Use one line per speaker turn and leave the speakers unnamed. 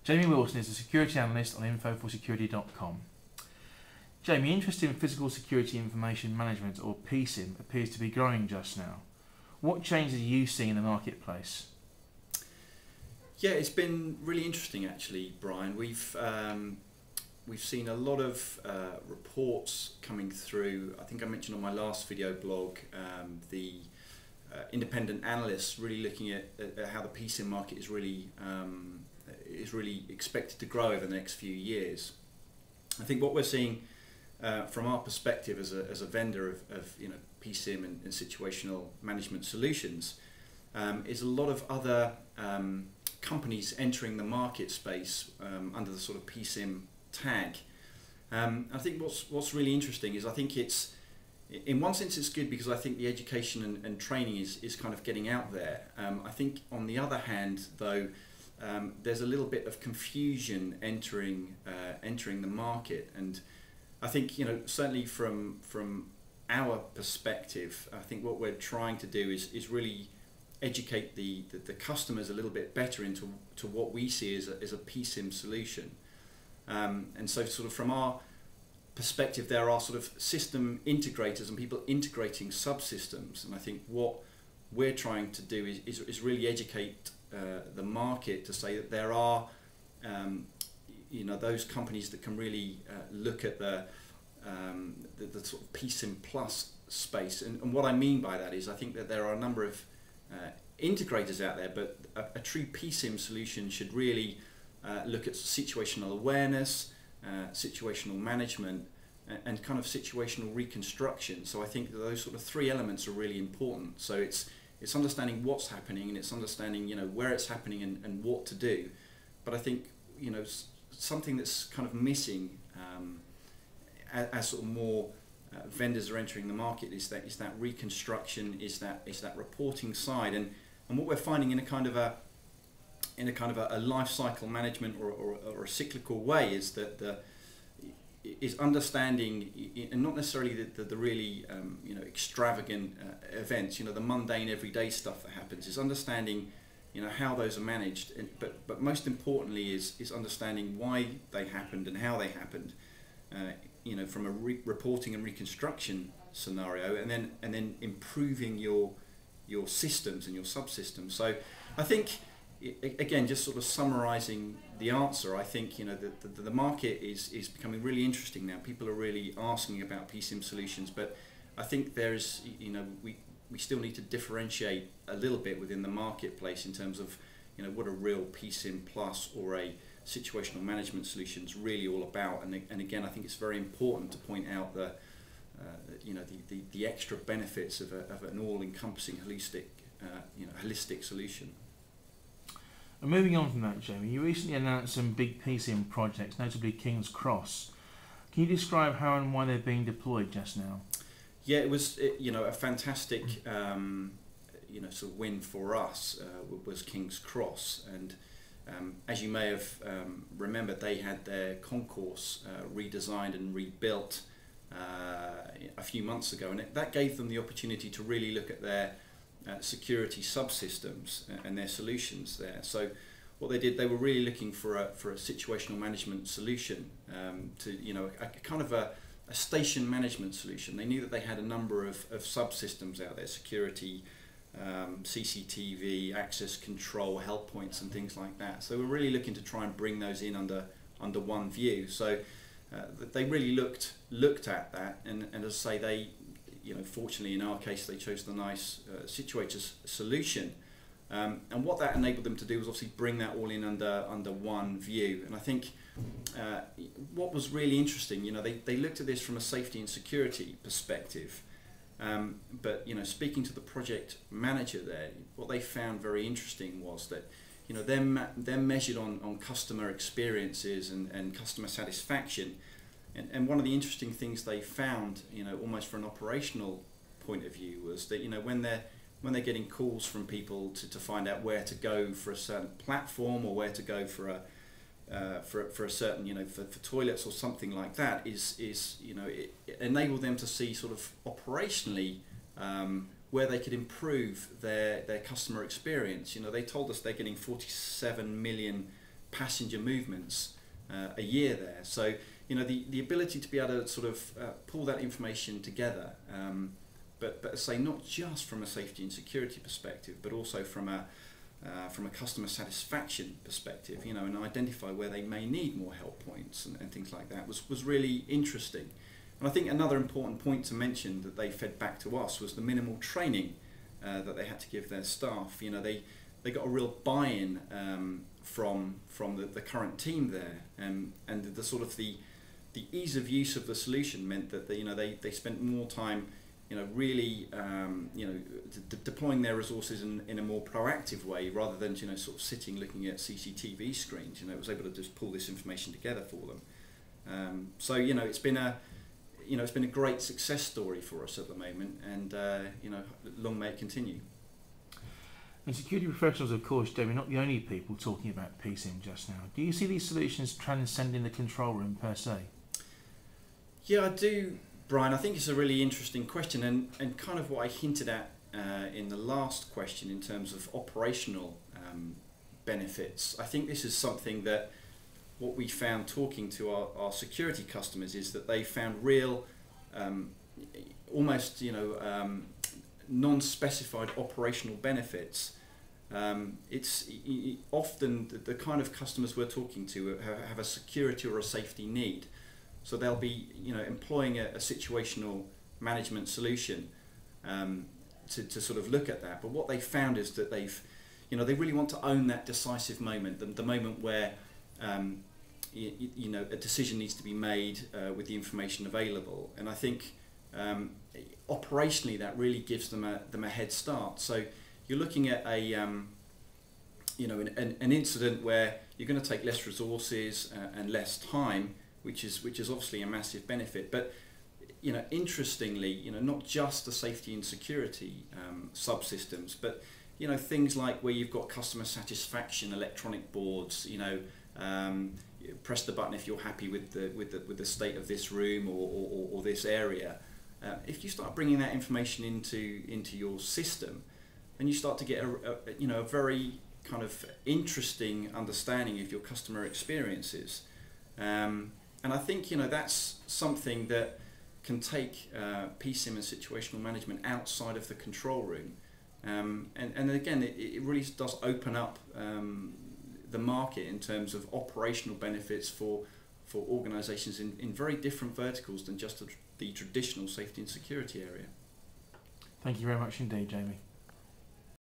Jamie Wilson is a security analyst on infoforsecurity.com. Jamie, interest in physical security information management, or PSIM, appears to be growing just now. What changes are you seeing in the marketplace?
Yeah, it's been really interesting actually, Brian. We've seen a lot of reports coming through. I think I mentioned on my last video blog the independent analysts really looking at how the PSIM market is really expected to grow over the next few years. I think what we're seeing from our perspective as a vendor of PSIM and situational management solutions is a lot of other companies entering the market space under the sort of PSIM tag. I think what's really interesting is I think it's, in one sense it's good because I think the education and training is kind of getting out there. I think on the other hand though, there's a little bit of confusion entering the market, and I think certainly from our perspective, I think what we're trying to do is really educate the customers a little bit better into what we see as a PSIM solution. And so sort of from our perspective, there are sort of system integrators and people integrating subsystems, and I think what we're trying to do is really educate the market to say that there are those companies that can really look at the sort of PSIM plus space, and what I mean by that is I think that there are a number of integrators out there, but a true PSIM solution should really look at situational awareness, situational management, and kind of situational reconstruction. So I think that those sort of three elements are really important. So it's understanding what's happening, and it's understanding where it's happening and what to do. But I think something that's kind of missing as sort of more vendors are entering the market is that reconstruction, is that reporting side, and what we're finding in a kind of a life cycle management or a cyclical way is that is understanding, and not necessarily the really extravagant events, the mundane everyday stuff that happens, is understanding how those are managed, but most importantly is understanding why they happened and how they happened, from a reporting and reconstruction scenario, and then improving your systems and your subsystems. So I think, again, just sort of summarizing the answer, I think the market is becoming really interesting now. People are really asking about PSIM solutions, but I think there's we still need to differentiate a little bit within the marketplace in terms of what a real PSIM plus or a situational management solution is really all about. And again, I think it's very important to point out the extra benefits of an all-encompassing holistic solution.
And moving on from that, Jamie, you recently announced some big PSIM projects, notably King's Cross. Can you describe how and why they're being deployed just now?
Yeah, it was a fantastic sort of win for us was King's Cross, and as you may have remembered, they had their concourse redesigned and rebuilt a few months ago, and that gave them the opportunity to really look at their security subsystems and their solutions there. So what they did, they were really looking for a situational management solution, to a kind of a station management solution. They knew that they had a number of subsystems out there, security, CCTV, access control, help points and things like that. So we're really looking to try and bring those in under one view. So they really looked at that, and as I say, they fortunately in our case they chose the nice Situator solution, and what that enabled them to do was obviously bring that all in under one view. And I think what was really interesting, they looked at this from a safety and security perspective, but speaking to the project manager there, what they found very interesting was that they're measured on customer experiences and customer satisfaction, and one of the interesting things they found, almost from an operational point of view, was that when they're getting calls from people to find out where to go for a certain platform, or where to go for a certain for toilets or something like that, it enabled them to see sort of operationally where they could improve their customer experience. They told us they're getting 47 million passenger movements a year there. So the ability to be able to sort of pull that information together, but say not just from a safety and security perspective, but also from a customer satisfaction perspective, and identify where they may need more help points and things like that was really interesting. And I think another important point to mention that they fed back to us was the minimal training that they had to give their staff. They got a real buy-in from the current team there, and the sort of the ease of use of the solution meant that they spent more time really deploying their resources in a more proactive way, rather than sort of sitting looking at CCTV screens. It was able to just pull this information together for them. So it's been a great success story for us at the moment, and long may it continue.
And security professionals, of course, Jamie, not the only people talking about PSIM just now. Do you see these solutions transcending the control room per se?
Yeah, I do, Brian. I think it's a really interesting question, and kind of what I hinted at in the last question in terms of operational benefits. I think this is something that what we found talking to our security customers is that they found real, almost non-specified operational benefits. It's often the kind of customers we're talking to have a security or a safety need. So they'll be employing a situational management solution to sort of look at that. But what they found is that they really want to own that decisive moment, the moment where a decision needs to be made with the information available. And I think operationally that really gives them a head start. So you're looking at an incident where you're going to take less resources and less time, which is obviously a massive benefit. But interestingly, not just the safety and security subsystems, but things like where you've got customer satisfaction electronic boards. Press the button if you're happy with the state of this room or this area. If you start bringing that information into your system, then you start to get a very kind of interesting understanding of your customer experiences. And I think that's something that can take PSIM and situational management outside of the control room. And again, it really does open up the market in terms of operational benefits for organisations in very different verticals than just the traditional safety and security area.
Thank you very much indeed, Jamie.